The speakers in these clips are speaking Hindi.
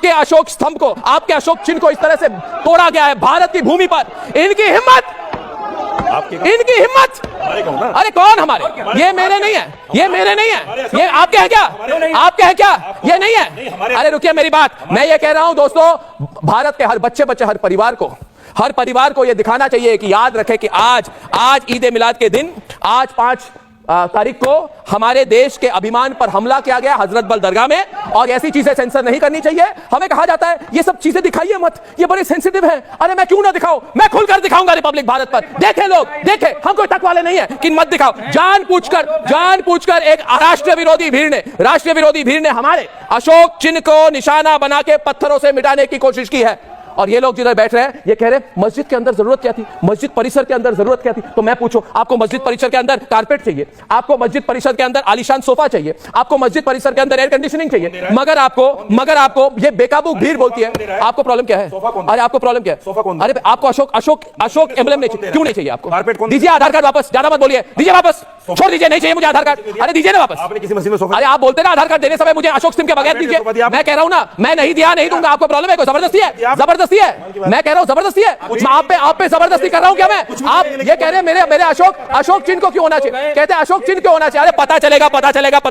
आपके अशोक स्तंभ को, आपके अशोक चिन्ह को इस तरह से तोड़ा गया है भारत की भूमि पर। इनकी हिम्मत, इनकी हिम्मत। अरे कौन हमारे? ये मेरे नहीं है, ये मेरे नहीं है, ये आपके हैं क्या? आपके हैं क्या? ये नहीं है। अरे रुकिए मेरी बात, मैं ये कह रहा हूं दोस्तों, भारत के हर बच्चे हर परिवार को यह दिखाना चाहिए कि याद रखे कि आज ईद ए मिलाद के दिन, आज 5 तारीख को हमारे देश के अभिमान पर हमला किया गया हजरत बल दरगाह में, और ऐसी चीजें सेंसर नहीं करनी चाहिए। हमें कहा जाता है ये सब चीजें दिखाइए मत, ये बड़े सेंसिटिव हैं। अरे मैं क्यों ना दिखाऊं, मैं खुलकर दिखाऊंगा रिपब्लिक भारत पर। देखे लोग, देखे, हम कोई तक वाले नहीं है कि मत दिखाओ। जानबूझकर एक राष्ट्र विरोधी भीड़ ने हमारे अशोक चिन्ह को निशाना बना के पत्थरों से मिटाने की कोशिश की है। और ये लोग जिधर बैठ रहे हैं ये कह रहे हैं मस्जिद के अंदर जरूरत क्या थी, मस्जिद परिसर के अंदर जरूरत क्या थी। तो मैं पूछूं, आपको मस्जिद परिसर के अंदर कारपेट चाहिए, आपको मस्जिद परिसर के अंदर आलीशान सोफा चाहिए, आपको मस्जिद परिसर के अंदर एयर कंडीशनिंग चाहिए, मगर आपको ये बेकाबू भीड़ बोलती है। आपको प्रॉब्लम क्या है? अरे आपको प्रॉब्लम क्या है? अरे आपको अशोक एम्ब्लेम नहीं चाहिए, क्यों नहीं चाहिए आपको? दीजिए आधार कार्ड वापस, ज्यादा मत बोलिए, दीजिए वापस, छोड़ दीजिए, नहीं चाहिए मुझे आधार कार्ड। अरे दीजिए ना वापस। अरे आप बोलते ना आधार कार्ड देने समय मुझे अशोक सिंह के बगैर दीजिए। मैं कह रहा हूं ना, मैं नहीं दिया, नहीं दूंगा। आपको प्रॉब्लम है? कोई जबरदस्ती है? जबरदस्ती है, मैं कह रहा हूं जबरदस्ती है। आप पे जबरदस्ती कर रहा हूं क्या मैं? आप ये कह रहे हैं मेरे अशोक चिन्ह को क्यों होना चाहिए? कहते हैं अशोक चिन्ह क्यों होना चाहिए? अरे पता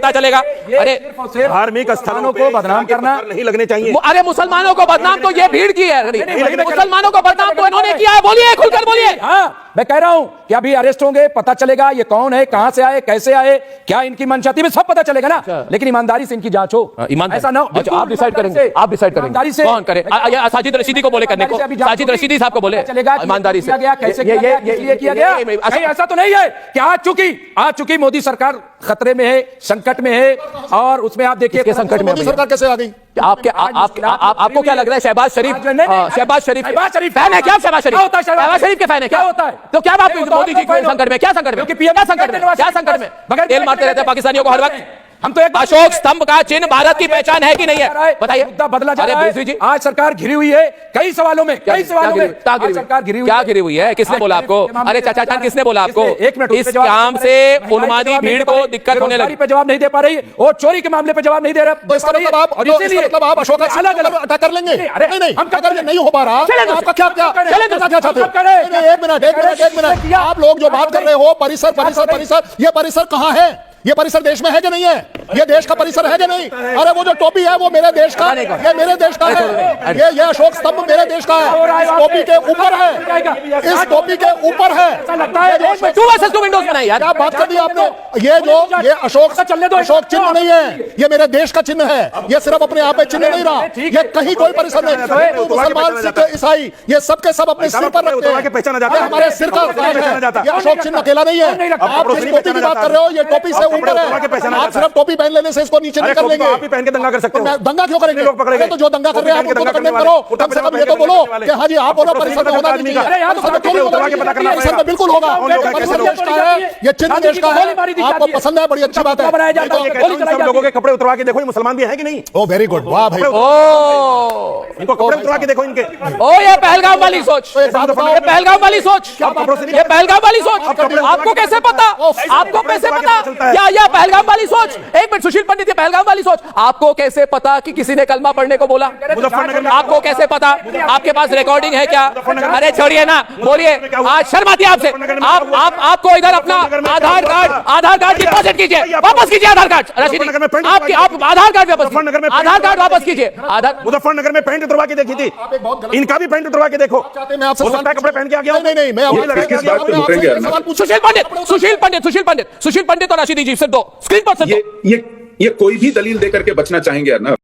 चलेगा। अरे धार्मिक स्थानों को बदनाम करना नहीं लगने चाहिए। अरे मुसलमानों को बदनाम तो ये भीड़ की है, मुसलमानों को बदनाम तो इन्होंने किया है। बोलिए, खुलकर बोलिए। मैं कह रहा हूं कि अभी अरेस्ट होंगे, पता चलेगा ये कौन है, कहां से आए, कैसे आए, क्या इनकी मंशा थी, सब पता चलेगा ना। लेकिन ईमानदारी से इनकी जांच हो, ऐसा ना हो। आप डिसाइड करेंगे, ईमानदारी से कौन करे? साजिद रशीदी को बोले करने को, साजिद रशीदी साहब को बोले ईमानदारी से कैसे किया गया। ऐसा तो नहीं है कि आज चुकी मोदी सरकार खतरे में है, संकट में है, और उसमें आप देखिए संकट में सरकार कैसे आ गई? आपको क्या लग रहा है? शहबाज शरीफ फैन है क्या? शहबाज शरीफ के फैन है क्या? होता है तो क्या बात? मोदी जी संकट में, क्या संकट में तेल मारते रहते हैं पाकिस्तानियों को हर वक्त। हम तो एक अशोक स्तंभ का चिन्ह भारत की पहचान है कि नहीं है? बताइए। मुद्दा बदला जा रहा है। आज सरकार घिरी हुई है कई सवालों में, सरकार घिरी हुई। क्या घिरी हुई है? किसने बोला आपको? अरे चाचा जान, किसने बोला आपको? एक मिनट, इस काम से उन्मादी भीड़ को दिक्कत होने लगी। पे जवाब नहीं दे पा रही और चोरी के मामले पे जवाब नहीं दे रहा। मतलब आप अशोक अटैक कर लेंगे? नहीं, हम अगर नहीं हो पा रहा, आपका क्या चाहते हो? एक मिनट, आप लोग जो बात कर रहे हो परिसर, ये परिसर कहाँ है? ये परिसर देश में है कि नहीं है? ये देश का परिसर है कि नहीं? अरे वो जो टोपी है वो मेरे देश का, ये मेरे देश का है। ये अशोक स्तंभ मेरे देश का है। इस टोपी के ऊपर है, इस टोपी के ऊपर है। 2 वर्सेस 2 विंडोज बनाई यार। क्या बात कर दी आपने? ये अशोक चिन्ह नहीं है, ये मेरे देश का चिन्ह है। ये सिर्फ अपने आप में चिन्ह नहीं रहा, ये कहीं कोई परिसर नहीं। मुसलमान, सिख, ईसाई, ये सबके सब अपने सिर पर रखते हैं। हमारे सिर का ताज है, ये अशोक चिन्ह अकेला नहीं है। आप जिस टोपी की बात कर रहे हो, ये टोपी से ऊपर है। आप सिर्फ टोपी पहन लेने से इसको नीचे नहीं कर लेंगे। आप ही पहन के दंगा कर सकते हो। दंगा क्यों करेंगे? तो जो दंगा कर रहे हैं आप उनको कंडेम करो। कम से कम ये तो बोलो कि हाँ जी आप बोलो परिसर में होना नहीं चाहिए। परिसर में बिल्कुल होगा। परिसर देश का है, ये चिन्ह देश का है। आपको पसंद है, बड़ी अच्छी बात है। लोगों के कपड़े उतरवा के देखो, मुसलमान भी है कि नहीं? ओ वेरी गुड, वाह भाई। इनको कपड़े उतरवा के देखो इनके। ओ ये पहलगाम वाली सोच, ये पहलगाम वाली सोच, ये पहलगाम वाली सोच। आपको कैसे पता? आपको कैसे पता? क्या पहलगाम वाली सोच? एक मिनट सुशील पंडित, ये पहलगाम वाली सोच आपको कैसे पता कि किसी ने कलमा पढ़ने को बोला? आपको कैसे पता? आपके पास रिकॉर्डिंग है क्या? अरे छोड़िए ना, बोलिए। आज शर्म आती है आपसे। आपको इधर अपना आधार कार्ड डिपॉजिट कीजिए, वापस कीजिए आधार कार्ड। आपके आप आधार कार्ड वापस कीजिए। मुजफ्फरनगर में पैंट उतरवा के देखी थी, इनका भी पैंट उतरवा के देखो। मैं आपसे कपड़े पहन के आ गया। नहीं, मैं सुशील पंडित और रशीदी जी से 2 स्क्रीन पर ये कोई भी दलील देकर के बचना चाहेंगे यार ना।